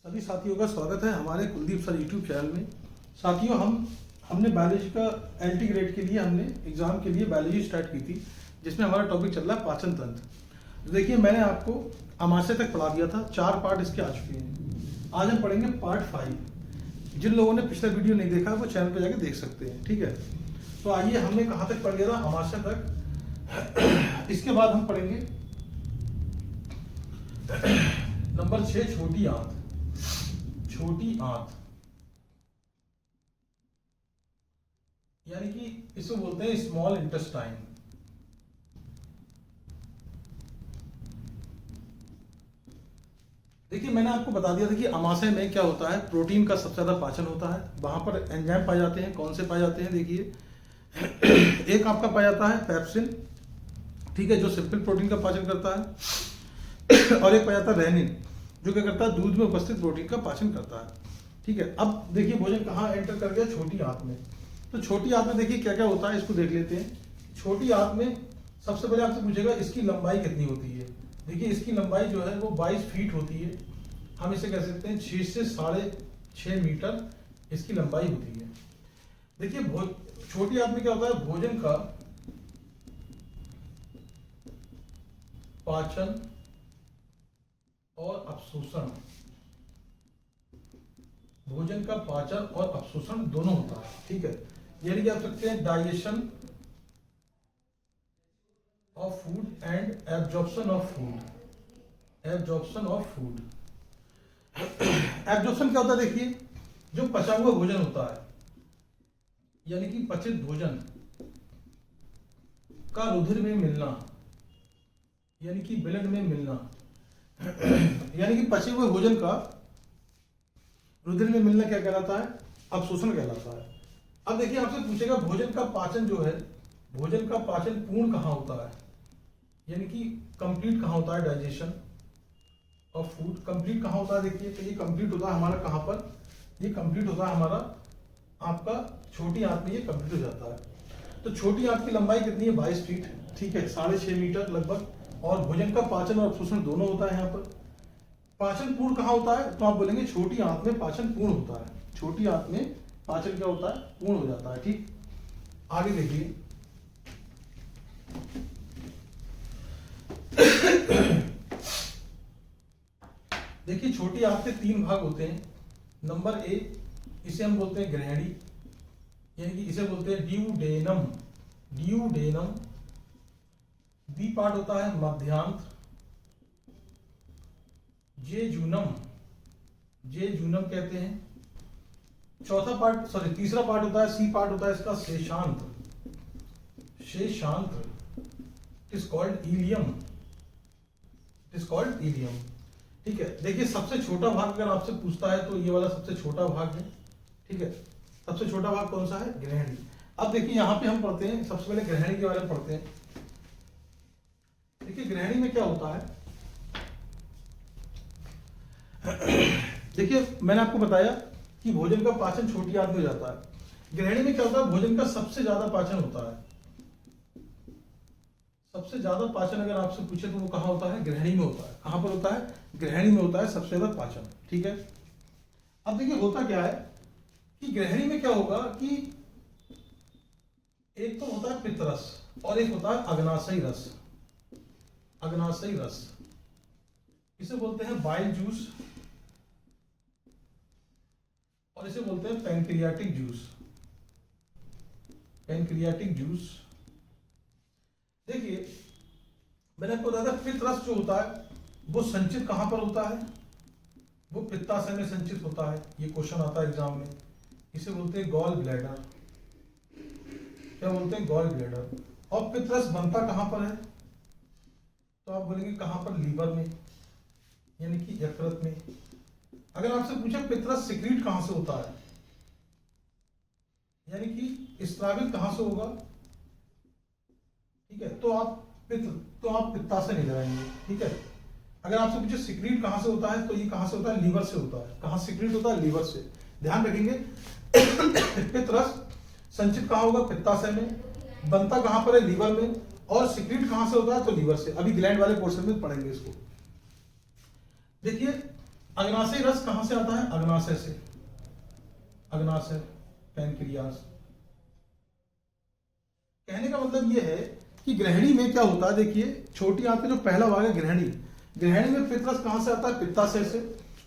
सभी साथियों का स्वागत है हमारे कुलदीप सर यूट्यूब चैनल में। साथियों हमने बायोलॉजी का एंटी ग्रेड के लिए हमने एग्जाम के लिए बायोलॉजी स्टार्ट की थी, जिसमें हमारा टॉपिक चल रहा है पाचन तंत्र। देखिए, मैंने आपको अमाशय तक पढ़ा दिया था, 4 पार्ट इसके आ चुके हैं। आज हम पढ़ेंगे पार्ट 5। जिन लोगों ने पिछला वीडियो नहीं देखा वो चैनल पर जाके देख सकते हैं, ठीक है। तो आइए, हमने कहाँ तक पढ़ लिया था? अमाशय तक। इसके बाद हम पढ़ेंगे नंबर 6, छोटी आंत। छोटी आंत यानी कि इसको बोलते हैं स्मॉल इंटेस्टाइन। देखिए, मैंने आपको बता दिया था कि अमाशय में क्या होता है, प्रोटीन का सबसे ज्यादा पाचन होता है। वहां पर एंजाइम पाए जाते हैं। कौन से पाए जाते हैं? देखिए, एक आपका पाया जाता है पेप्सिन, ठीक है, जो सिंपल प्रोटीन का पाचन करता है, और एक पाया जाता है रेनिन, जो क्या करता है, दूध में उपस्थित प्रोटीन का पाचन करता है, ठीक है। अब देखिए, भोजन कहाँ एंटर कर गया? छोटी आंत में। तो छोटी आंत में देखिए क्या क्या होता है, इसको देख लेते हैं। छोटी आंत में सबसे पहले आपसे पूछेगा इसकी लंबाई कितनी होती है। देखिए, इसकी लंबाई जो है वो 22 फीट होती है। हम इसे कह सकते हैं 6 से 6.5 मीटर इसकी लंबाई होती है। देखिए, छोटी आंत में क्या होता है, भोजन का पाचन और अवशोषण, भोजन का पाचन और अवशोषण दोनों होता है, ठीक है। यानी कि आप सकते हैं digestion of food and absorption of food. Absorption of food, absorption क्या होता है? देखिए, जो पचा हुआ भोजन होता है, यानी कि पचित भोजन का रुधिर में मिलना, यानी कि ब्लड में मिलना, यानी कि पचे हुए भोजन का रुधिर में मिलना क्या कहलाता है? अवशोषण कहलाता है। अब देखिए, आपसे पूछेगा भोजन का पाचन जो है, भोजन का पाचन पूर्ण कहाँ होता है, यानी कि कंप्लीट कहाँ होता है? डाइजेशन ऑफ फूड कंप्लीट कहाँ होता है? देखिए, तो ये कंप्लीट होता है हमारा कहाँ पर? ये कंप्लीट होता है हमारा आपका छोटी आंत में, ये कंप्लीट हो जाता है। तो छोटी आंत की लंबाई कितनी है? 22 फीट, ठीक है, 6.5 मीटर लगभग। और भोजन का पाचन और अवशोषण दोनों होता है यहाँ पर। पाचन पूर्ण कहाँ होता है? तो आप बोलेंगे छोटी आंत में पाचन पूर्ण होता है। छोटी आंत में पाचन क्या होता है? पूर्ण हो जाता है, ठीक। आगे देखिए, देखिए, छोटी आंत के 3 भाग होते हैं। नंबर 1, इसे हम बोलते हैं ग्रहणी, यानी कि इसे बोलते हैं ड्यूडेनम। ड्यूडेनम। बी पार्ट होता है मध्यांत, जेजूनम, जेजूनम कहते हैं। तीसरा पार्ट होता है, सी पार्ट होता है इसका शेषांत। शेषांत is called ileum, is called ileum, ठीक है। देखिए, सबसे छोटा भाग अगर आपसे पूछता है तो ये वाला सबसे छोटा भाग है, ठीक है। सबसे छोटा भाग कौन सा है? ग्रहणी। अब देखिए, यहां पे हम पढ़ते हैं, सबसे पहले ग्रहणी के बारे में पढ़ते हैं। देखिए, ग्रहणी में क्या होता है? देखिए, मैंने आपको बताया कि भोजन का पाचन छोटी आंत में हो जाता है। ग्रहणी में क्या होता है? भोजन का सबसे ज्यादा पाचन होता है। सबसे ज्यादा पाचन अगर आपसे पूछे तो वो कहाँ होता है? ग्रहणी में होता है। कहां पर होता है? ग्रहणी में होता है सबसे ज्यादा पाचन, ठीक है। अब देखिए, होता क्या है कि ग्रहणी में क्या होगा कि एक तो होता है पित्तरस और एक होता है अग्नाशयी रस। अग्नाशयी रस, इसे बोलते हैं बाइल जूस, और इसे बोलते हैं पैंक्रियाटिक जूस। Pancreatic juice. देखिए, मैंने आपको बताया था पित्त रस जो होता है वो संचित कहां पर होता है? वो पित्ताशय में संचित होता है। ये क्वेश्चन आता है एग्जाम में। इसे बोलते हैं गॉल ब्लैडर। क्या बोलते हैं? Gall bladder. और पित्त रस बनता कहां पर है? तो आप बोलेंगे कहां पर? लीवर में, यानी कि यकृत में। अगर आपसे पूछे पित्त रस सिक्रीट कहां से होता है, यानी कि स्रावित कहां से होगा, ठीक है, तो आप पित्ताशय नहीं लगाएंगे, ठीक है। अगर आपसे पूछे सिक्रीट कहां से होता है, तो ये कहां से होता है? लीवर से होता है। कहां सिक्रीट होता है? लीवर से। ध्यान रखेंगे, पित्त रस संचित कहां होगा? पित्ताशय में। बनता कहां पर है? लीवर में। और सिक्रीट कहां से होता है? तो लीवर से। अभी ग्लैंड वाले पोर्शन में पढ़ेंगे इसको। देखिए, अग्नाशय रस कहां से आता है? अग्नाशय से, अग्नाशय पैनक्रियास। कहने का मतलब यह है कि ग्रहणी में क्या होता है, देखिए छोटी आंत का जो पहला भाग है ग्रहणी, ग्रहणी में पित्तरस कहां से आता है? पित्ताशय से।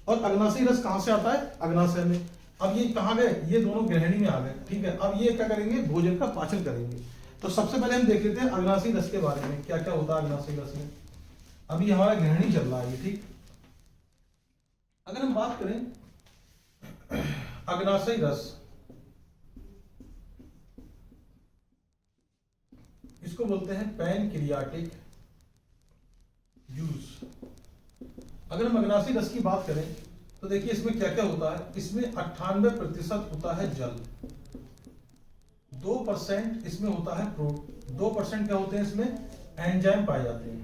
और अग्नाशय रस कहां से आता है? अग्नाशय में। अब ये कहां गए? ये दोनों ग्रहणी में आ गए, ठीक है। अब ये क्या करेंगे? भोजन का पाचन करेंगे। तो सबसे पहले हम देख लेते हैं अग्नाशय रस के बारे में, क्या क्या होता है अग्नाशय रस में। अभी हमारा ग्रहणी चल रहा है ये, ठीक। अगर हम बात करें अग्नाशय रस, इसको बोलते हैं पैनक्रियाटिक जूस। अगर हम अग्नाशय रस की बात करें तो देखिए इसमें क्या क्या होता है। इसमें 98% होता है जल, 2% इसमें होता है 2% क्या होते हैं इसमें? एंजाइम पाए जाते हैं।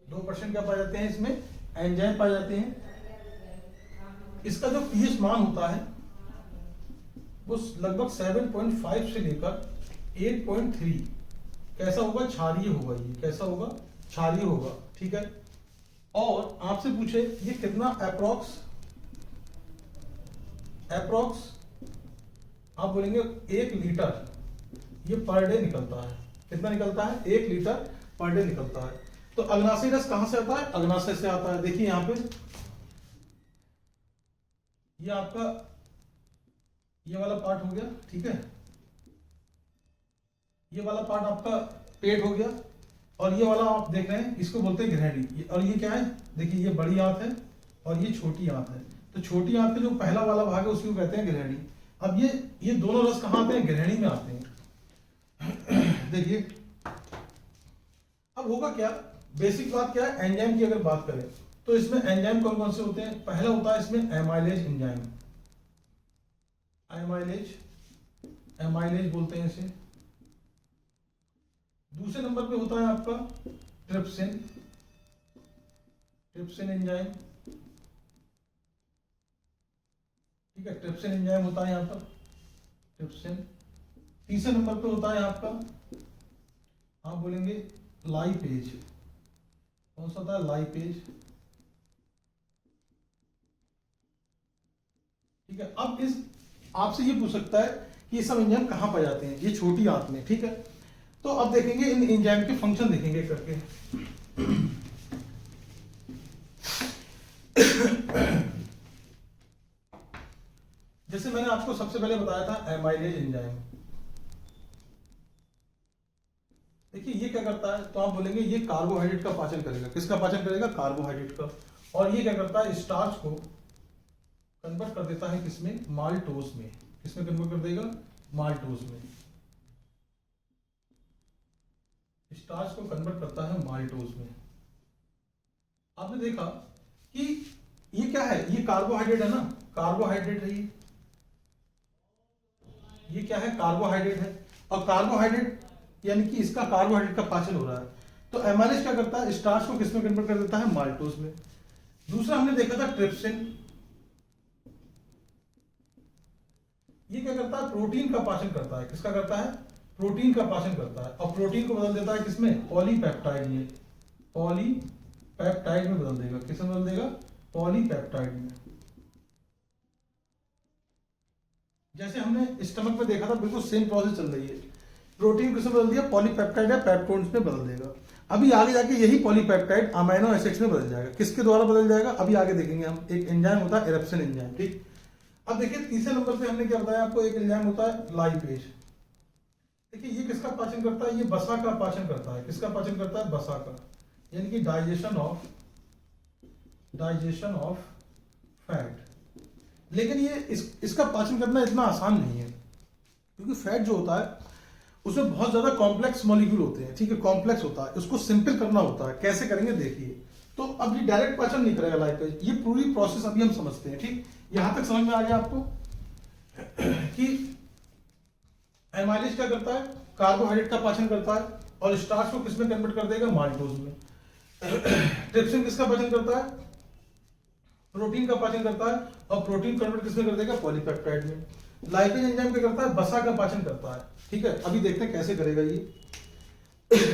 2% क्या पाए जाते हैं इसमें? एंजाइम पाए जाते हैं। इसका जो पीएच मान होता है वो लगभग 7.5 से लेकर 8.3। कैसा होगा? क्षारीय होगा। ये कैसा होगा? क्षारीय होगा, ठीक है। और आपसे पूछे ये कितना अप्रोक्स आप बोलेंगे 1 लीटर ये पर डे निकलता है। कितना निकलता है? 1 लीटर पर डे निकलता है। तो अग्नाशय रस कहां से आता है? अग्नाशय से आता है। देखिए यहां पे ये आपका ये वाला पार्ट हो गया, ठीक है। ये वाला पार्ट आपका पेट हो गया, और ये वाला आप देख रहे हैं इसको बोलते हैं ग्रहणी। और ये क्या है? देखिए ये बड़ी आंत है और ये छोटी आंत है। तो छोटी आंत का जो पहला वाला भाग है उसको कहते हैं ग्रहणी। अब ये दोनों रस कहां आते हैं? ग्रहणी में आते हैं। देखिए अब होगा क्या, बेसिक बात क्या है, एंजाइम की अगर बात करें तो इसमें एंजाइम कौन कौन से होते हैं? पहला होता है इसमें एमाइलेज एंजाइम, एमाइलेज बोलते हैं इसे। दूसरे नंबर पे होता है आपका ट्रिप्सिन एंजाइम, ठीक है। ट्रिप्सिन एंजाइम होता है यहां पर, ट्रिप्सिन। तीसरे नंबर पे होता है आपका, आप बोलेंगे लाइपेज। कौन सा होता है? लाइपेज, ठीक है। अब इस आपसे ये पूछ सकता है कि ये सब एंजाइम कहां पाए जाते हैं? ये छोटी आंत में, ठीक है। तो अब देखेंगे इन एंजाइम के फंक्शन देखेंगे करके। जैसे मैंने आपको सबसे पहले बताया था एमाइलेज एंजाइम। देखिए ये क्या करता है? तो आप बोलेंगे ये कार्बोहाइड्रेट का पाचन करेगा। किसका पाचन करेगा? कार्बोहाइड्रेट का। और ये क्या करता है? स्टार्च को कन्वर्ट कर देता है किसमें? माल्टोज में। किसमें कन्वर्ट कर देगा? माल्टोज में। स्टार्च को कन्वर्ट करता है माल्टोज में। आपने देखा कि ये क्या है? ये कार्बोहाइड्रेट है ना, कार्बोहाइड्रेट है ये क्या है? कार्बोहाइड्रेट है। और कार्बोहाइड्रेट यानी कि इसका कार्बोहाइड्रेट का पाचन हो रहा है। तो एमाइलेज क्या करता है? स्टार्च को किसमें कन्वर्ट कर देता है? माल्टोज में। दूसरा हमने देखा था ट्रिप्सिन। ये क्या करता है? प्रोटीन का पाचन करता है। किसका करता है? प्रोटीन का पाचन करता है। और प्रोटीन को बदल देता है किसमें? पॉलीपेप्टाइड में। पॉलीपेप्टाइड में बदल देगा। किसमें बदल देगा? पॉलीपेप्टाइड में। जैसे हमने स्टमक में देखा था, बिल्कुल सेम प्रोसेस चल रही है। प्रोटीन किसमें बदल दिया? पॉलीपेप्टाइड या पेप्टोन्स में बदल देगा। अभी आगे जाके यही पॉलीपेप्टाइड अमीनो एसिड्स में बदल जाएगा। किसके द्वारा बदल जाएगा? अभी आगे देखेंगे हम। एक एंजाइम होता है एरेप्सिन एंजाइम, ठीक। अब देखिए तीसरे नंबर पे हमने क्या बताया आपको? एक एंजाइम होता है लाइपेज। देखिए ये किसका पाचन करता है? ये वसा का पाचन करता है। किसका पाचन करता है? वसा का, यानी कि डाइजेशन ऑफ फैट। लेकिन ये इसका पाचन करना इतना आसान नहीं है, क्योंकि फैट जो होता है उसमें बहुत ज्यादा कॉम्प्लेक्स मॉलिक्यूल होते हैं, ठीक है। कॉम्प्लेक्स होता है, उसको सिंपल करना होता है। कैसे करेंगे देखिए। तो अब ये डायरेक्ट पाचन नहीं करेगा लाइपेज। ये पूरी प्रोसेस अभी हम समझते हैं, ठीक। यहां तक समझ में आ गया आपको कि एमाइलेज क्या करता है? कार्बोहाइड्रेट का पाचन करता है और स्टार्च को किसमें कन्वर्ट कर देगा? माल्टोज में। ट्रिप्सिन किसका पाचन करता है? प्रोटीन का पाचन करता है और प्रोटीन कन्वर्ट किसमें कर देगा? पॉलीपेप्टाइड में। लाइपेज एंजाइम क्या करता है? वसा का पाचन करता है, ठीक है। अभी देखते हैं कैसे करेगा ये।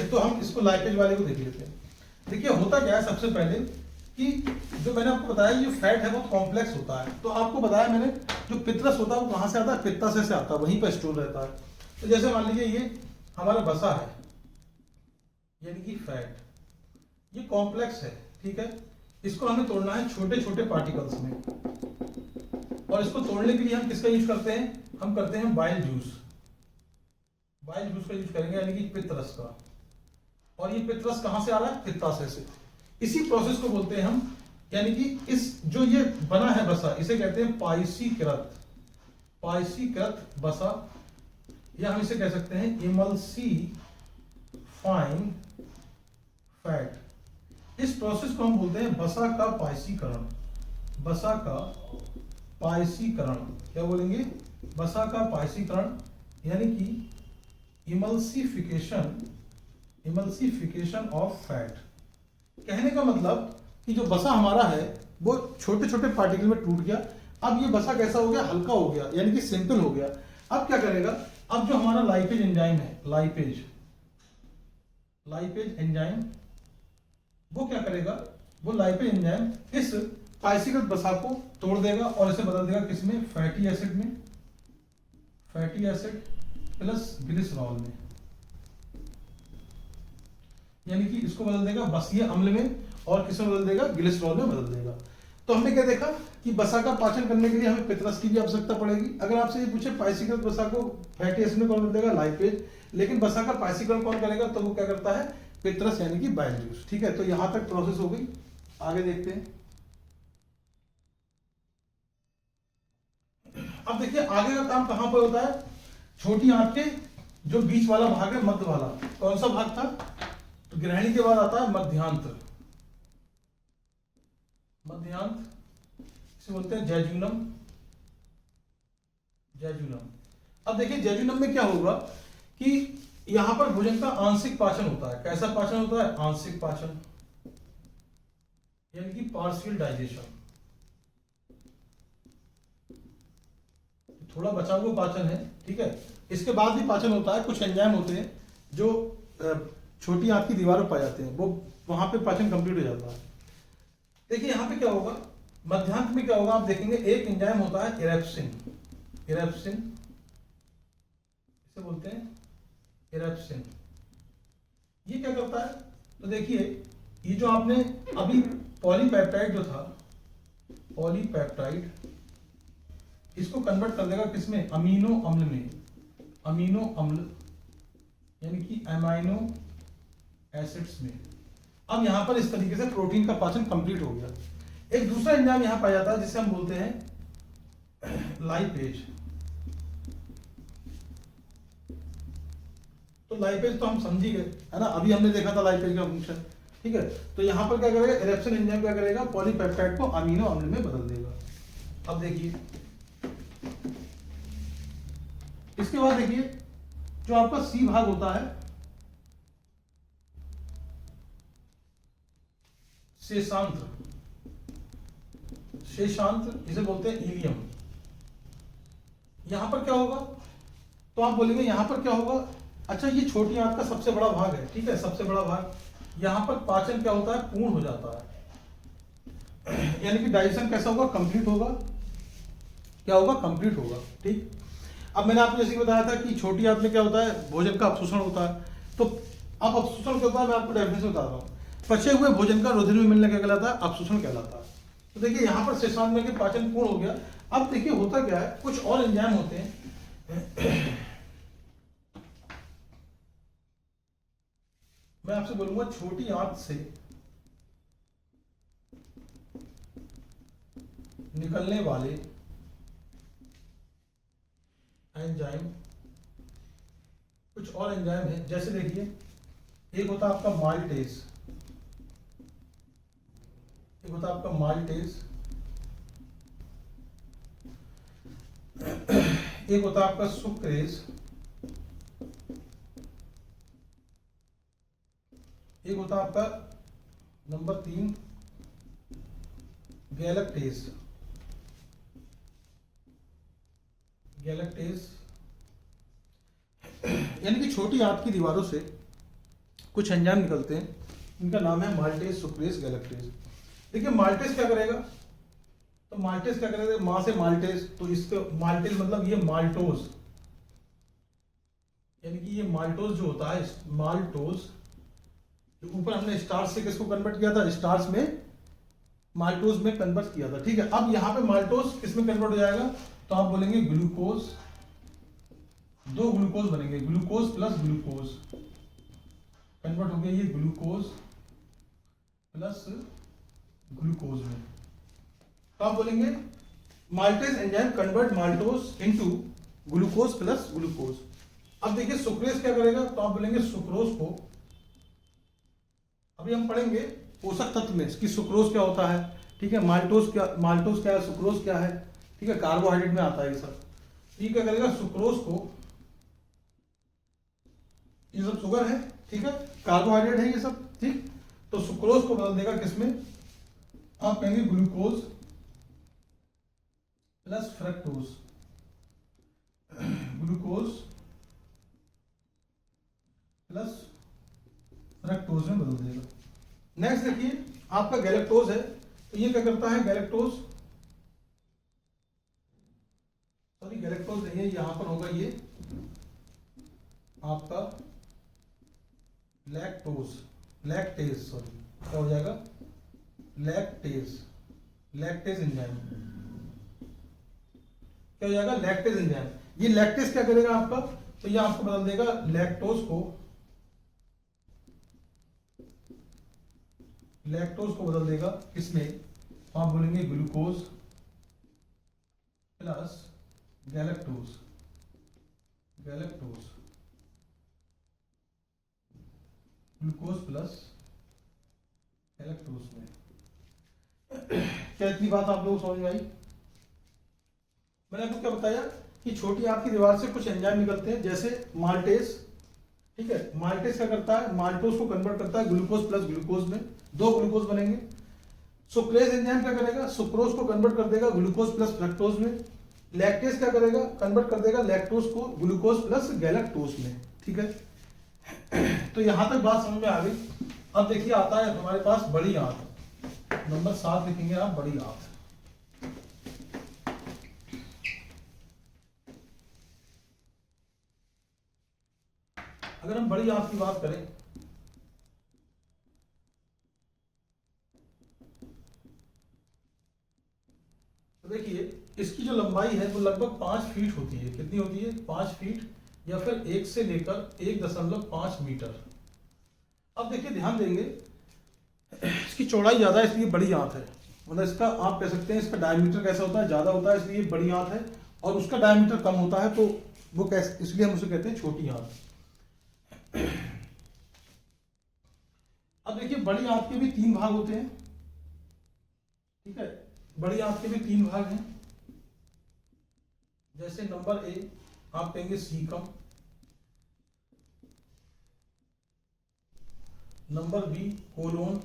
तो हम इसको लाइपेज वाले को देख लेते हैं। देखिए होता क्या है, सबसे पहले कि जो मैंने आपको बताया ये फैट है बहुत कॉम्प्लेक्स होता है। तो आपको बताया मैंने जो पित्रस होता है वो कहाँ से आता है, पित्ताशय से आता है, वहीं पर स्टोर रहता है। तो जैसे मान लीजिए ये हमारा बसा है यानी कि फैट, ये कॉम्प्लेक्स है, ठीक है। इसको हमें तोड़ना है छोटे छोटे पार्टिकल्स में, और इसको तोड़ने के लिए हम किसका यूज करते हैं, हम करते हैं बाइल जूस। बाइल जूस का यूज करेंगे यानी कि पित्तरस का। और ये पित्तरस कहां से आ रहा है, पित्ताशय से। इसी प्रोसेस को बोलते हैं हम, यानी कि इस जो ये बना है बसा, इसे कहते हैं पाइसीकृत, पाइसीकृत बसा, या हम इसे कह सकते हैं इमल्सीफाइंग फैट। इस प्रोसेस को हम बोलते हैं बसा का पाइसीकरण, बसा का पाइसीकरण। क्या बोलेंगे, बसा का पाइसीकरण, यानी कि इमल्सिफिकेशन, इमल्सिफिकेशन ऑफ फैट। कहने का मतलब कि जो बसा हमारा है वो छोटे छोटे पार्टिकल में टूट गया। अब ये बसा कैसा हो गया, हल्का हो गया, यानी कि सिंपल हो गया। अब क्या करेगा, अब जो हमारा लाइपेज एंजाइम है, लाइपेज, लाइपेज एंजाइम, वो क्या करेगा, वो लाइपेज एंजाइम इस पाइसीकृत बसा को तोड़ देगा और इसे बदल देगा किसमें, फैटी एसिड में, फैटी एसिड प्लस ग्लिसरॉल में, यानी कि इसको बदल देगा बसीय अम्ल में और किसमें बदल देगा, ग्लिसरॉल में बदल देगा। तो हमने क्या देखा कि बसा का पाचन करने के लिए हमें पित्तरस की भी आवश्यकता पड़ेगी। अगर आपसे ये पूछे पाइसीकृत बसा को फैटी एसिड में कौन बदल देगा, लाइपेज, लेकिन बसा का पाइसीकरण कौन करेगा, तो वो क्या करता है, पित्तरस यानी कि बाइल जूस। ठीक है, तो यहां तक प्रोसेस हो गई। आगे देखते हैं। अब देखिए आगे का काम कहां पर होता है, छोटी आंत के जो बीच वाला भाग है, मध्य वाला, कौन सा भाग था, तो ग्रहणी के बाद आता है मध्यांत, मध्यांत, इसे बोलते हैं जैजुनम, जैजुनम। अब देखिए जैजुनम में क्या होगा कि यहां पर भोजन का आंशिक पाचन होता है। कैसा पाचन होता है, आंशिक पाचन, यानी कि पार्शियल डाइजेशन। थोड़ा बचा हुआ पाचन है, ठीक है। इसके बाद भी पाचन होता है, कुछ एंजाइम होते हैं जो छोटी आंत की दीवार पर पाए जाते हैं, वो वहां पे पाचन कंप्लीट हो जाता है। देखिए यहां पे क्या होगा, मध्यांत में क्या होगा, आप देखेंगे एक एंजाइम होता है इरेप्सिन, इरेप्सिन, इसे बोलते हैं इरेप्सिन। ये क्या करता है, तो देखिए ये जो आपने अभी पॉलीपेप्टाइड जो था, पॉलीपेप्टाइड, इसको कन्वर्ट कर देगा किसमें, अमीनो अम्ल में, अमीनो अम्ल, यानी कि अमाइनो एसिड्स में। अब यहां पर इस तरीके से प्रोटीन का पाचन कंप्लीट हो गया। एक दूसरा एंजाइम यहां पाया जाता है जिसे हम बोलते हैं लाइपेज। तो लाइपेज तो हम समझ ही गए, है ना, अभी हमने देखा था लाइपेज का फंक्शन, ठीक है। तो यहां पर क्या करेगा, इरेप्सिन एंजाइम क्या करेगा, पॉलीपेप्टाइड को अमीनो अम्ल में बदल देगा। अब देखिए इसके बाद देखिए जो आपका सी भाग होता है, शेषांत्र, शेषांत्र, इसे बोलते हैं इलियम। यहां पर क्या होगा, तो आप बोलेंगे यहां पर क्या होगा, अच्छा ये छोटी आंत का सबसे बड़ा भाग है, ठीक है, सबसे बड़ा भाग। यहां पर पाचन क्या होता है, पूर्ण हो जाता है, यानी कि डाइजेशन कैसा होगा, कंप्लीट होगा, क्या होगा, कंप्लीट होगा, ठीक। अब मैंने आपको जैसे बताया था कि छोटी आंत में क्या होता है, भोजन का अपशोषण होता है। तो अब अपशोषण क्या होता है, मैं आपको डेफिनेशन बता रहा हूँ। पचे हुए भोजन का रुधिर में मिलना क्या कहलाता है, अपशोषण कहलाता है। तो देखिए यहां पर शेषांत में पाचन पूर्ण हो गया। अब देखिए होता क्या है, कुछ और एंजाइम होते हैं, मैं आपसे बोलूंगा छोटी आंत से निकलने वाले एंजाइम, कुछ और एंजाइम है, जैसे देखिए एक होता है आपका माल्टेज, एक होता है आपका माल्टेज, एक होता है आपका सुक्रेज, एक होता है आपका नंबर 3 गैलेक्टेज, गैलेक्टेज, यानी कि छोटी आंत की दीवारों से कुछ एंजाइम निकलते हैं, इनका नाम है माल्टेज, सुक्रेज, गैलेक्टेज। देखिए माल्टेज क्या करेगा, तो माल्टेज क्या करेगा, मां से माल्टेज, तो इसके माल्टेज मतलब ये माल्टोज, यानी कि ये माल्टोज जो होता है, माल्टोज, जो ऊपर हमने स्टार्च से किसको कन्वर्ट किया था, स्टार्च में माल्टोज में कन्वर्ट किया था। ठीक है, अब यहाँ पे माल्टोज किसमें कन्वर्ट हो जाएगा, तो आप बोलेंगे ग्लूकोज, दो ग्लूकोज बनेंगे, ग्लूकोज प्लस ग्लूकोज कन्वर्ट हो गया ये ग्लूकोज प्लस ग्लूकोज में। तो आप बोलेंगे maltase enzyme convert maltose into glucose plus glucose. अब देखिए सुक्रेज क्या करेगा, तो आप बोलेंगे सुक्रोज को, अभी हम पढ़ेंगे पोषक तत्व में कि सुक्रोज क्या होता है। ठीक है, माल्टोज क्या है, सुक्रोज क्या है। ठीक है, कार्बोहाइड्रेट में आता है ये सब। ठीक है, करेगा सुक्रोज को, ये सब शुगर है, ठीक है, कार्बोहाइड्रेट है ये सब। ठीक, तो सुक्रोज को बदल देगा किसमें, आप कहेंगे glucose plus fructose, glucose plus fructose में बदल देगा। नेक्स्ट देखिए आपका गैलेक्टोज है, तो ये क्या करता है, गैलेक्टोज, सॉरी गैलेक्टोज नहीं है, यहां पर होगा ये आपका लैक्टोज, लैक्टेज, सॉरी क्या हो जाएगा, लैक्टेज, लैक्टेज एंजाइम, क्या हो जाएगा, लैक्टेज एंजाइम। ये लैक्टेज क्या करेगा आपका, तो ये आपको बदल देगा लैक्टोज को, लैक्टोज को बदल देगा किसमें, आप बोलेंगे glucose plus galactose, galactose, glucose plus galactose में। क्या इतनी बात आप लोग समझ में आई। मैंने आपको क्या बताया कि छोटी आंत की दीवार से कुछ एंजाइम निकलते हैं, जैसे माल्टेज। ठीक है, माल्टेज क्या करता है, माल्टोज को कन्वर्ट करता है ग्लूकोज प्लस ग्लूकोज में, दो ग्लूकोज बनेंगे। सुक्रेज एंजाइम क्या करेगा, सुक्रोज को कन्वर्ट कर देगा ग्लूकोज प्लस फ्रक्टोज में। लैक्टेज क्या करेगा, कन्वर्ट कर देगा लैक्टोज को ग्लूकोज प्लस गैलेक्टोज में। ठीक है, तो यहां तक बात समझ में आ गई। अब देखिए आता है हमारे पास बड़ी आंत, नंबर 7 लिखेंगे आप, बड़ी आंत। अगर हम बड़ी आंत की बात करें, तो देखिए इसकी जो लंबाई है वो लगभग 5 फीट होती है। कितनी होती है, 5 फीट, या फिर 1 से लेकर 1.5 मीटर। अब देखिए ध्यान देंगे, इसकी चौड़ाई ज्यादा है इसलिए बड़ी आंत है, मतलब इसका आप कह सकते हैं इसका डायमीटर कैसा होता है, ज्यादा होता है इसलिए बड़ी आंत है, और उसका डायमीटर कम होता है तो वो कैसे, इसलिए हम उसे कहते हैं छोटी आंत। अब देखिए बड़ी आंत के भी 3 भाग होते हैं। ठीक है, बड़ी आंत के भी 3 भाग हैं, जैसे नंबर ए आप कहेंगे caecum, number B colon,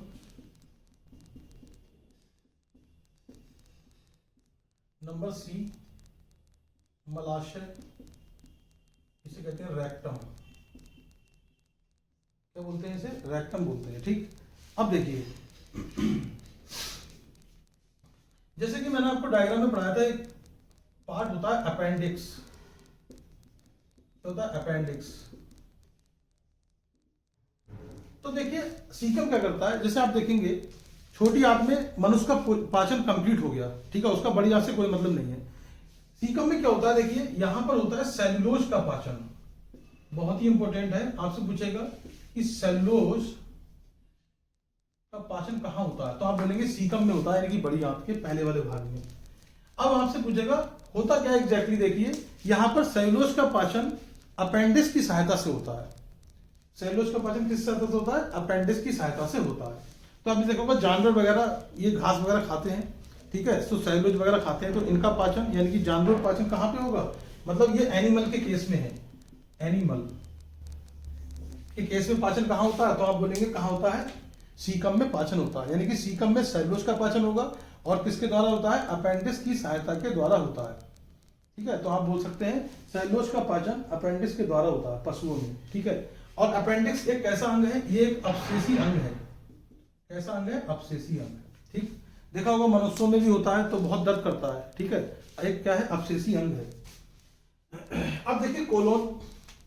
number C मलाशय, इसे कहते हैं रेक्टम। क्या बोलते हैं इसे, रेक्टम बोलते हैं। ठीक, अब देखिए जैसे कि मैंने आपको डायग्राम में पढ़ाया था, एक पार्ट होता है अपेंडिक्स, होता है अपेंडिक्स। तो देखिए सीकम क्या करता है, जैसे आप देखेंगे छोटी आंत में मनुष्य का पाचन कंप्लीट हो गया, ठीक है, उसका बड़ी आंत से कोई मतलब नहीं है। सीकम में क्या होता है, देखिए यहां पर होता है सेलुलोज का पाचन, बहुत ही इंपॉर्टेंट है, आपसे पूछेगा कि सेलुलोज का पाचन कहां होता है, तो आप बोलेंगे सीकम में होता है, यानी कि बड़ी आंत के पहले वाले भाग में। अब आपसे पूछेगा होता क्या एग्जैक्टली, देखिए यहां पर सेलुलोज का पाचन अपेंडिक्स की सहायता से होता है। सेलुलोज का पाचन किस सहायता से होता है, अपेंडिक्स की सहायता से होता है। तो आपने देखा होगा जानवर वगैरह ये घास वगैरह खाते हैं, ठीक है, तो सेलुलोज वगैरह खाते हैं, तो इनका पाचन यानी कि जानवर पाचन कहां पे होगा, मतलब ये एनिमल के केस में है, एनिमल के केस में पाचन कहां होता है, तो आप बोलेंगे कहां होता है, सीकम में पाचन होता है, यानी कि सीकम में सेलुलोज का पाचन होगा, और किसके द्वारा होता है, अपेंडिक्स की सहायता के द्वारा होता है। ठीक है, तो आप बोल सकते हैं सेलुलोज का पाचन अपेंडिक्स के द्वारा होता है पशुओं में। ठीक है, और अपेंडिक्स एक कैसा अंग है, ये एक अपसेसी अंग है। कैसा अंग है, अपसेसी अंग है। ठीक, देखा होगा मनुष्यों में भी होता है तो बहुत दर्द करता है, ठीक है। एक क्या है, अपसेसी अंग है। अब देखिए कोलोन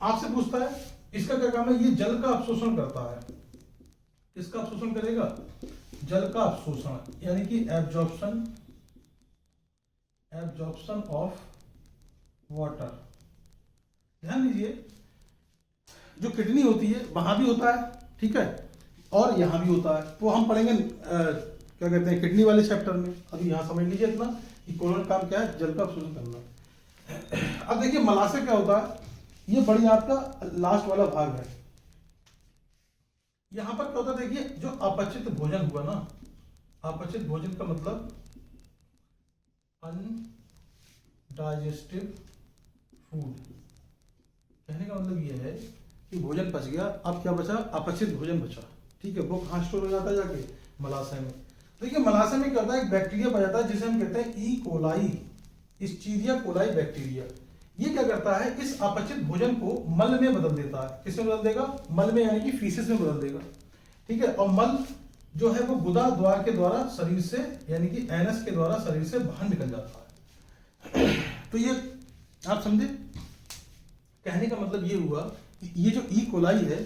आपसे पूछता है इसका क्या काम है, ये जल का अवशोषण करता है। किसका अवशोषण करेगा, जल का अवशोषण, यानी कि एब्जॉर्प्शन, एब्जॉर्प्शन ऑफ वाटर। ध्यान दीजिए जो किडनी होती है वहां भी होता है, ठीक है, और यहां भी होता है। वो हम पढ़ेंगे क्या कहते हैं किडनी वाले चैप्टर में। अभी यहां समझ लीजिए इतना कि कोलोन काम क्या है, जल का अवशोषण करना। अब देखिए मलाशय क्या होता है, ये बड़ी आपका लास्ट वाला भाग है। यहां पर क्या होता है, देखिए जो अपचित भोजन हुआ ना, अपचित भोजन का मतलब अनडाइजेस्टिव फूड। कहने का मतलब ये है कि भोजन पच गया, अब क्या बचा, अपचित भोजन बचा, ठीक है। वो कहाँ स्टोर हो जाता है, जाके मलाशय में। देखिए मलाशय में क्या होता है, एक बैक्टीरिया पाया जाता है जिसे हम कहते हैं ई कोलाई, इस्चीरिया कोलाई बैक्टीरिया। ये क्या करता है, इस अपचित भोजन को मल में बदल देता है। किसमें बदल देगा, मल में, यानी कि फीसिस में बदल देगा, ठीक है। और मल जो है वो गुदा द्वार के द्वारा शरीर से, यानी कि एनस के द्वारा शरीर से बाहर निकल जाता है। तो ये आप समझे, कहने का मतलब ये हुआ कि ये जो ई कोलाई है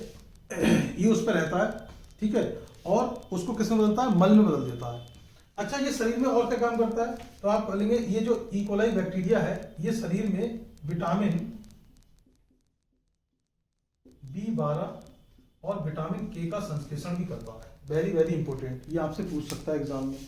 ये उस पर रहता है, ठीक है, और उसको किसमें बदलता है, मल में बदल देता है। अच्छा ये शरीर में और क्या काम करता है, तो आप बोलेंगे ये जो ई कोलाई बैक्टीरिया है ये शरीर में विटामिन B12 और विटामिन के का संश्लेषण भी करता है। वेरी वेरी इंपॉर्टेंट, ये आपसे पूछ सकता है एग्जाम में।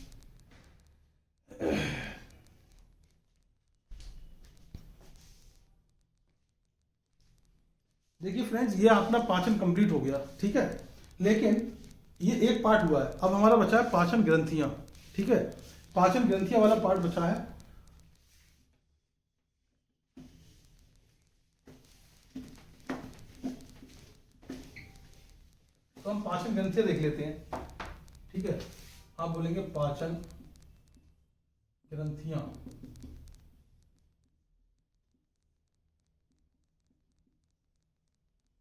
देखिए फ्रेंड्स ये अपना पाचन कंप्लीट हो गया, ठीक है, लेकिन ये एक पार्ट हुआ है। अब हमारा बचा है पाचन ग्रंथियां, ठीक है। पाचन ग्रंथियां वाला पार्ट बचा है। तो हम पाचन ग्रंथियां देख लेते हैं, ठीक है। आप बोलेंगे पाचन ग्रंथियां,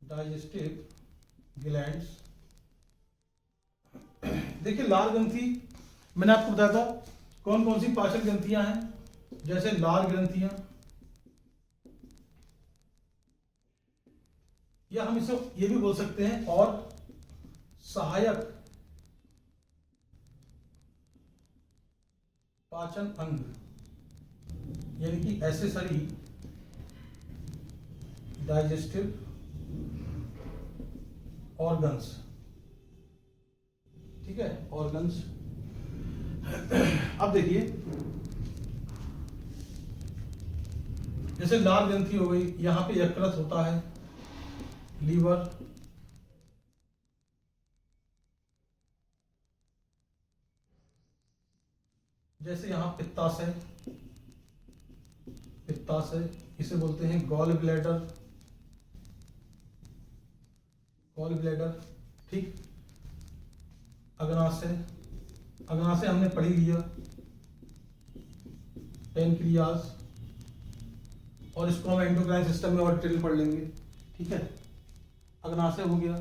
डाइजेस्टिव ग्लैंड्स। देखिए लाल ग्रंथि मैंने आपको बताया था कौन कौन सी पाचन ग्रंथियां हैं, जैसे लाल ग्रंथियां, या हम इसे ये भी बोल सकते हैं और सहायक पाचन अंग, यानी कि एसेसरी डाइजेस्टिव ऑर्गन्स, ठीक है, ऑर्गन्स। अब देखिए जैसे लाल ग्रंथि हो गई, यहां पे यकृत होता है, लीवर, जैसे यहां पित्ताशय, पित्ताशय इसे बोलते हैं गॉल ब्लैडर, गॉल ब्लैडर, ठीक। अग्नाशय, अग्नाशय हमने पढ़ ही लिया, पेनक्रियाज, और इसको हम एंडोक्राइन सिस्टम में और डिटेल पढ़ लेंगे, ठीक है। अग्नाशय हो गया,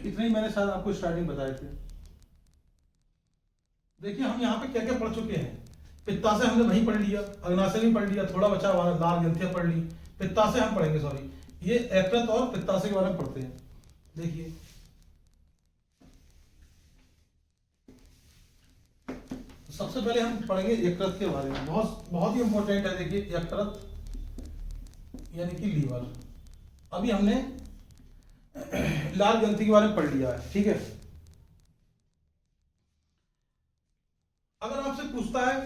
इतने ही मैंने शायद आपको स्टार्टिंग बताए थे। देखिए हम यहाँ पे क्या क्या पढ़ चुके हैं, पित्ताशय हमने वहीं पढ़ लिया, अग्नाशय भी पढ़ लिया, थोड़ा बचा हुआ लाल ग्रंथियां पढ़ ली, पित्ताशय हम पढ़ेंगे, सॉरी ये यकृत और पित्ताशय के बारे में पढ़ते हैं। देखिए सबसे पहले हम पढ़ेंगे यकृत के बारे में, बहुत बहुत ही इंपॉर्टेंट है। देखिए यकृत यानी कि लीवर, अभी हमने लाल ग्रंथि के बारे में पढ़ लिया है, ठीक है। अगर आपसे पूछता है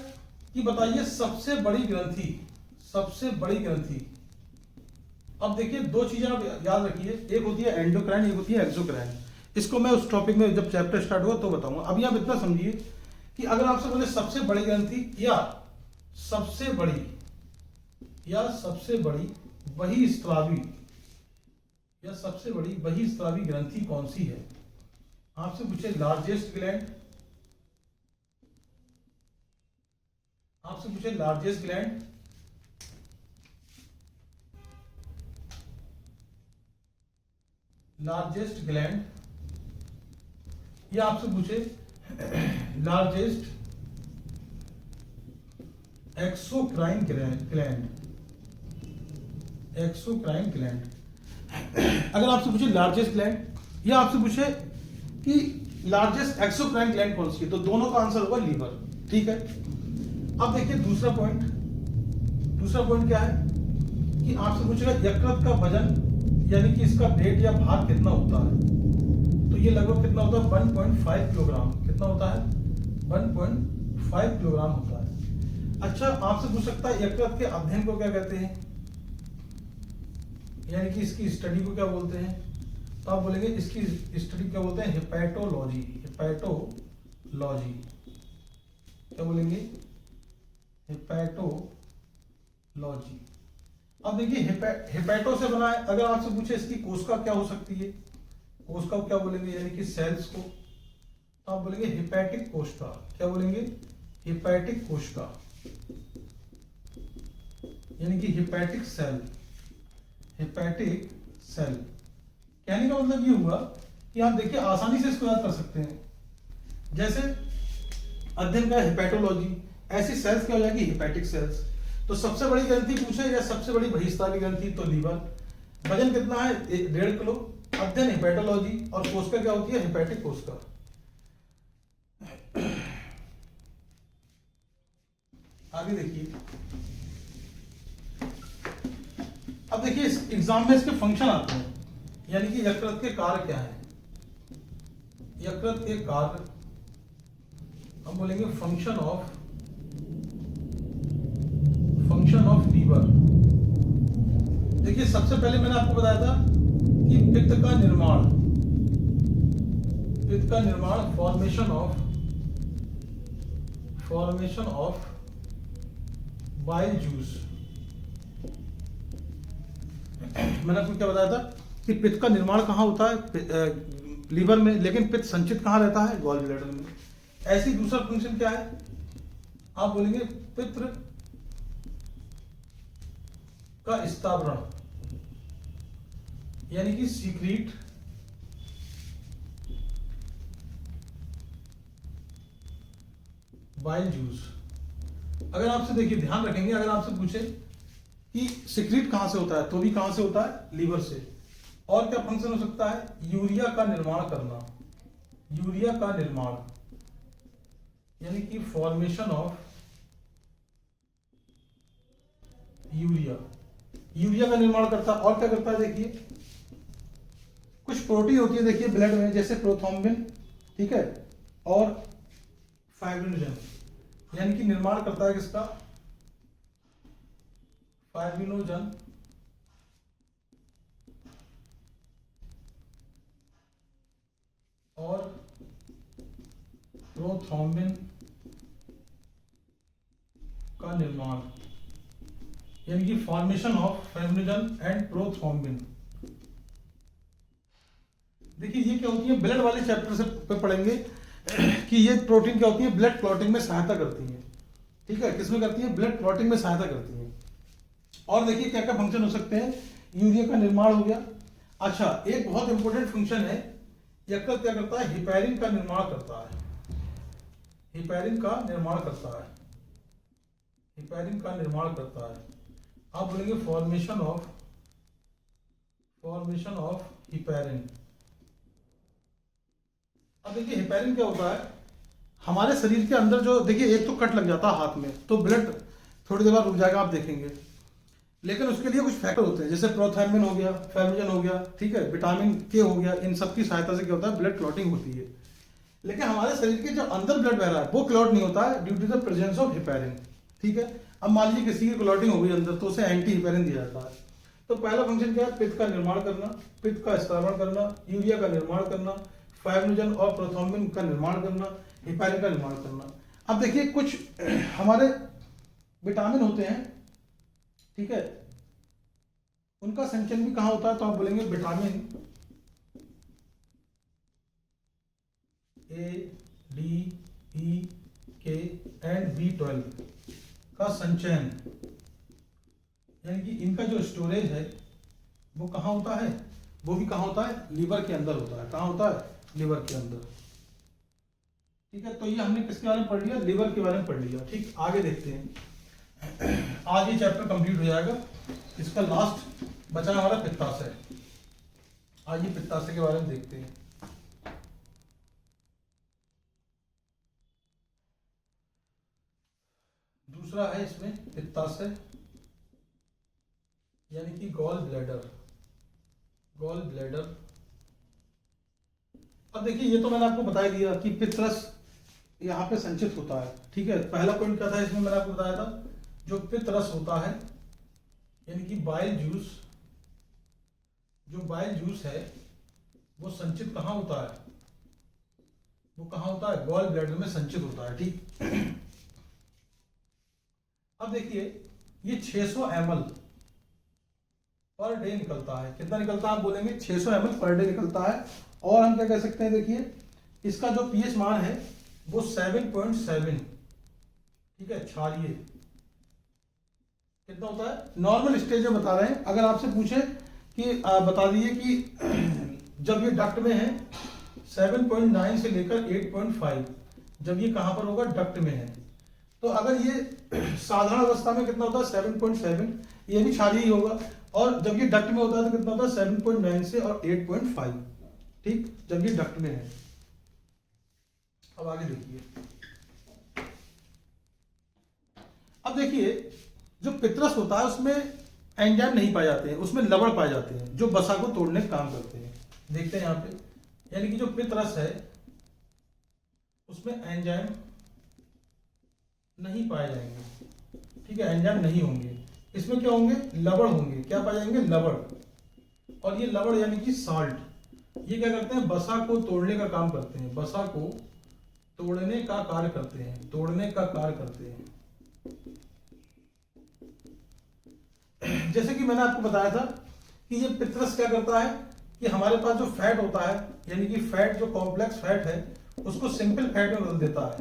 कि बताइए सबसे बड़ी ग्रंथि, सबसे बड़ी ग्रंथि, अब देखिए दो चीजें आप याद रखिए, एक होती है एंडोक्राइन, एक होती है एक्सोक्राइन। इसको मैं उस टॉपिक में जब चैप्टर स्टार्ट हुआ तो बताऊंगा। अभी आप इतना समझिए कि अगर आपसे बोले सबसे बड़ी ग्रंथि या सबसे बड़ी, या सबसे बड़ी बहिस्रावी, या सबसे बड़ी बहिस्रावी ग्रंथि कौन सी है, आपसे पूछे लार्जेस्ट ग्लैंड, आपसे पूछे लार्जेस्ट ग्लैंड, लार्जेस्ट ग्लैंड, या आपसे पूछे largest exocrine gland, exocrine gland, अगर आपसे पूछे लार्जेस्ट ग्लैंड या आपसे पूछे कि लार्जेस्ट एक्सोक्राइन ग्लैंड कौन सी है, तो दोनों का आंसर होगा लीवर। ठीक है, अब देखिए दूसरा पॉइंट क्या है कि आपसे पूछेगा यकृत का वजन यानी कि इसका वेट या भार कितना होता है, तो ये लगभग कितना होता है 1.5 किलोग्राम। कितना होता है 1.5 किलोग्राम होता है। अच्छा, आपसे पूछ सकता है यकृत के अध्ययन को क्या कहते हैं, यानी कि इसकी स्टडी को क्या बोलते हैं, तो आप बोलेंगे इसकी स्टडी क्या बोलते हैं, हेपेटोलॉजी। हेपेटोलॉजी क्या बोलेंगे, हेपेटोलॉजी। अब देखिए हेपेटो से बना है, अगर आपसे पूछे इसकी कोशिका क्या हो सकती है, कोशिका को क्या बोलेंगे, यानी कि सेल्स को, तो आप बोलेंगे हेपेटिक कोशिका। क्या बोलेंगे, हेपेटिक कोशिका, यानी कि हेपेटिक सेल। हेपेटिक सेल कहने का मतलब ये हुआ कि आप देखिए आसानी से इसको याद कर सकते हैं, जैसे अध्ययन का हेपेटोलॉजी, ऐसी सेल्स क्या हो जाएगी, हेपेटिक सेल्स। तो सबसे बड़ी ग्रंथि पूछे या सबसे बड़ी बहिस्रावी ग्रंथि, तो लीवर। वजन कितना है 1.5 किलो। अध्ययन हेपेटोलॉजी और कोशिका क्या होती है, हेपेटिक कोशिका। आगे देखिए, अब देखिए इस एग्जाम में इसके फंक्शन आते हैं, यानी कि यकृत के कार्य क्या है, यकृत के कार्य हम बोलेंगे फंक्शन ऑफ लीवर। देखिए सबसे पहले मैंने आपको बताया था कि पित्त का निर्माण, फॉर्मेशन ऑफ बाइल जूस। मैंने आपको क्या बताया था कि पित्त का निर्माण कहाँ होता है, लीवर में, लेकिन पित्त संचित कहाँ रहता है, गॉल ब्लैडर में। ऐसी दूसरा फंक्शन क्या है, आप बोलेंगे पित्त का स्थावरण, यानी कि सीक्रेट बाइल जूस। अगर आपसे देखिए ध्यान रखेंगे, अगर आपसे पूछे कि सीक्रेट कहां से होता है, तो भी कहां से होता है, लीवर से। और क्या फंक्शन हो सकता है, यूरिया का निर्माण करना, यूरिया का निर्माण, यानी कि फॉर्मेशन ऑफ यूरिया का निर्माण करता है। और क्या करता है, देखिए कुछ प्रोटीन होती है देखिए ब्लड में, जैसे प्रोथ्रोम्बिन, ठीक है, और फाइब्रिनोजन, यानी कि निर्माण करता है किसका, फाइब्रिनोजन और प्रोथ्रोम्बिन का निर्माण, यानी कि formation of fibrinogen and prothrombin. देखिए ये क्या होती है, ब्लड वाले चैप्टर से पे पढ़ेंगे कि ये प्रोटीन क्या होती है, ब्लड क्लॉटिंग में सहायता करती है। ठीक है, किसमें करती है, ब्लड क्लॉटिंग में सहायता करती है। और देखिए क्या क्या फंक्शन हो सकते हैं, यूरिया का निर्माण हो गया। अच्छा, एक बहुत इंपॉर्टेंट फंक्शन है, यकृत क्या करता है, हिपैरिन का निर्माण करता है, हिपैरिन का निर्माण करता है, हिपैरिन का निर्माण करता है। आप बोलेंगे फॉर्मेशन ऑफ हिपैरिन। अब देखिए हिपैरिन क्या होता है, हमारे शरीर के अंदर जो, देखिए एक तो कट लग जाता है हाथ में, तो ब्लड थोड़ी देर बाद रुक जाएगा, आप देखेंगे, लेकिन उसके लिए कुछ फैक्टर होते हैं, जैसे प्रोथाइमिन हो गया, फाइब्रिनोजन हो गया, ठीक है, विटामिन के हो गया, इन सब की सहायता से क्या होता है, ब्लड क्लॉटिंग होती है। लेकिन हमारे शरीर के जो अंदर ब्लड बह रहा है वो क्लॉट नहीं होता है due to the presence of heparin. ठीक है, अब मान लीजिए किसी की क्लॉटिंग हो गई अंदर, तो उसे एंटी हिपैरिन दिया जाता है। तो पहला फंक्शन क्या है, पित्त का निर्माण करना, पित्त का स्त्रावण करना, यूरिया का निर्माण करना, फाइब्रिनोजन और प्रोथ्रोम्बिन का निर्माण करना, हिपैरिन का निर्माण करना। अब देखिए कुछ हमारे विटामिन होते हैं, ठीक है, उनका संचयन भी कहाँ होता है, तो आप बोलेंगे विटामिन ए, डी, ई, के एंड B12 का संचयन, यानी कि इनका जो स्टोरेज है वो कहाँ होता है, वो भी कहाँ होता है, लीवर के अंदर होता है। कहाँ होता है, लीवर के अंदर। ठीक है, तो ये हमने किसके बारे में पढ़ लिया, लीवर के बारे में पढ़ लिया। ठीक, आगे देखते हैं। आज ये चैप्टर कंप्लीट हो जाएगा, इसका लास्ट बचा हमारा पित्ताशय। आज ये पित्ताशय के बारे में देखते हैं। दूसरा है इसमें पित्ताशय, यानी कि गॉल ब्लैडर। गॉल ब्लैडर, अब देखिए ये तो मैंने आपको बता ही दिया कि पित्तरस यहाँ पे संचित होता है। ठीक है, पहला पॉइंट क्या था इसमें, मैंने आपको बताया था, जो पित्तरस होता है यानी कि बाइल जूस, जो बाइल जूस है वो संचित कहाँ होता है, वो कहाँ होता है, गॉल ब्लैडर में संचित होता है। ठीक, अब देखिए ये 600 ml पर डे निकलता है। कितना निकलता है आप बोलेंगे, 600 ml पर डे निकलता है। और हम क्या कह सकते हैं, देखिए इसका जो पीएच मान है वो 7.7। ठीक है, क्षारीय कितना होता है, नॉर्मल स्टेज में बता रहे हैं। अगर आपसे पूछे कि बता दीजिए कि जब ये डक्ट में है 7.9 से लेकर 8.5, जब ये कहां पर होगा, डक्ट में है, तो अगर ये साधारण अवस्था में कितना होता है 7.7, ये भी क्षारीय होगा। और जब ये डक्ट में होता है तो कितना होता है 7.9 से और 8.5। ठीक, जब ये डक्ट में है। अब आगे देखिए, अब देखिए जो पित्तरस होता है उसमें एंजाइम नहीं पाए जाते हैं, उसमें लवण पाए जाते हैं जो वसा को तोड़ने का काम करते हैं। देखते हैं यहाँ पे, यानी कि जो पित्तरस है उसमें एंजाइम नहीं पाए जाएंगे। ठीक है, एंजाइम नहीं होंगे, इसमें क्या होंगे, लवण होंगे। क्या पाए जाएंगे, लवण। और ये लवण यानी कि साल्ट, ये क्या करते हैं, वसा को तोड़ने का काम करते हैं, वसा को तोड़ने का कार्य करते हैं, तोड़ने का कार्य करते हैं। जैसे कि मैंने आपको बताया था कि ये पित्तरस क्या करता है कि हमारे पास जो फैट होता है, यानी कि फैट जो कॉम्प्लेक्स फैट है उसको सिंपल फैट में बदल देता है।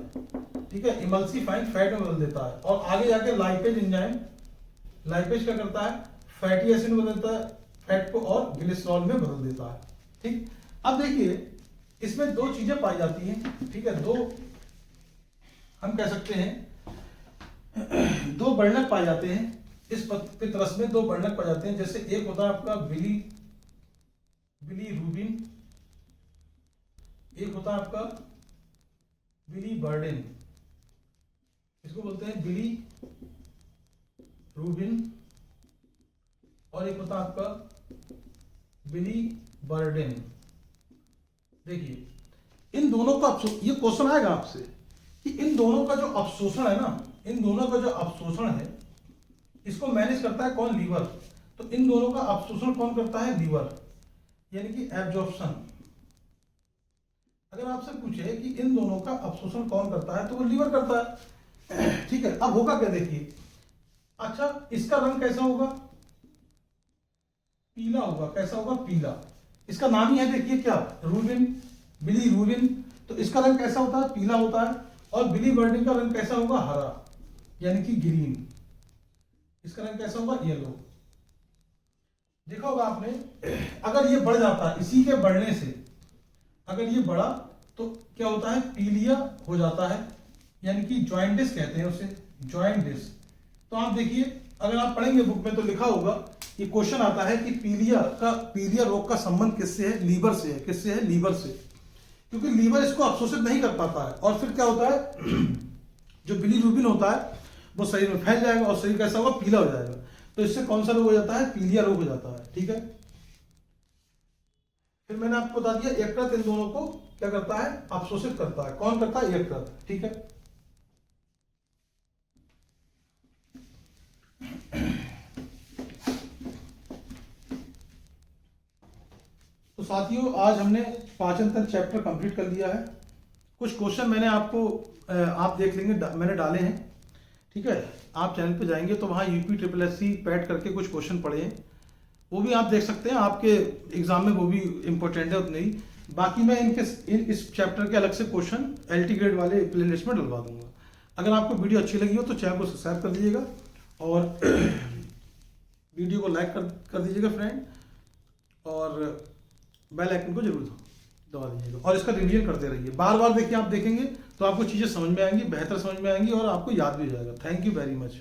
ठीक है, इमल्सिफाइंग फैट में बदल देता है। और आगे जाके लाइपेज एंजाइम, लाइपेज क्या करता है, फैटी एसिड में बदल देता है फैट को और ग्लिसरॉल में बदल देता है। ठीक, अब देखिए इसमें दो चीजें पाई जाती हैं। ठीक है, दो हम कह सकते हैं दो वर्णक पाए जाते हैं इस पित्तरस में, दो वर्णक पाए जाते हैं। जैसे एक होता है आपका बिलीरुबिन, एक होता है आपका बिलीबर्डिन, इसको बोलते हैं बिलीरुबिन, और एक होता है आपका बिलीबर्डिन। देखिए इन दोनों का ये क्वेश्चन आएगा आपसे कि इन दोनों का जो अवशोषण है ना, इन दोनों का जो अवशोषण है इसको मैनेज करता है कौन, लीवर। तो इन दोनों का अवशोषण कौन करता है, लीवर, यानी कि एब्जॉर्प्शन। अगर आपसे पूछे कि इन दोनों का अवशोषण कौन करता है तो वो लीवर करता है। ठीक है, अब होगा क्या, देखिए अच्छा इसका रंग कैसा होगा, पीला होगा। कैसा होगा, पीला। इसका नाम ही है देखिए क्या, रूबिन, बिलीरुबिन। तो इसका रंग कैसा होता है, पीला होता है। और बिलीबर्डिन का रंग कैसा होगा, हरा, यानी कि ग्रीन। इसका रंग कैसा होगा, येलो। देखा होगा आपने, अगर ये बढ़ जाता है, इसी के बढ़ने से अगर ये बढ़ा तो क्या होता है, पीलिया हो जाता है, यानी कि जॉइंटिस कहते हैं उसे, जॉइंटिस। तो आप देखिए अगर आप पढ़ेंगे बुक में तो लिखा होगा, ये क्वेश्चन आता है कि पीलिया रोग का संबंध किससे है, लीवर से है। किससे है, लीवर से, क्योंकि लीवर इसको अवशोषित नहीं कर पाता है। और फिर क्या होता है, जो बिलीरुबिन होता है वो शरीर में फैल जाएगा और शरीर कैसा होगा, पीला हो जाएगा। तो इससे कौन सा रोग हो जाता है, पीलिया रोग हो जाता है। ठीक है, फिर मैंने आपको बता दिया यकृत इन दोनों को क्या करता है, अवशोषित करता है। कौन करता है, यकृत। ठीक है, तो साथियों आज हमने पाचन तंत्र चैप्टर कंप्लीट कर लिया है। कुछ क्वेश्चन मैंने आपको आप देख लेंगे, मैंने डाले हैं। ठीक है, आप चैनल पे जाएंगे तो वहाँ UP triple S C PET करके कुछ क्वेश्चन पढ़े हैं, वो भी आप देख सकते हैं। आपके एग्जाम में वो भी इंपॉर्टेंट है उतने ही। बाकी मैं इस चैप्टर के अलग से क्वेश्चन एलटी ग्रेड वाले प्ले लिस्ट में डलवा दूंगा। अगर आपको वीडियो अच्छी लगी हो तो चैनल को सब्सक्राइब कर दीजिएगा और वीडियो को लाइक कर दीजिएगा फ्रेंड, और बेल आइकन को जरूर दबा दीजिएगा और इसका रिवीजन करते रहिए, बार बार देखिए, आप देखेंगे तो आपको चीज़ें समझ में आएंगी, बेहतर समझ में आएंगी और आपको याद भी हो जाएगा। Thank you very much.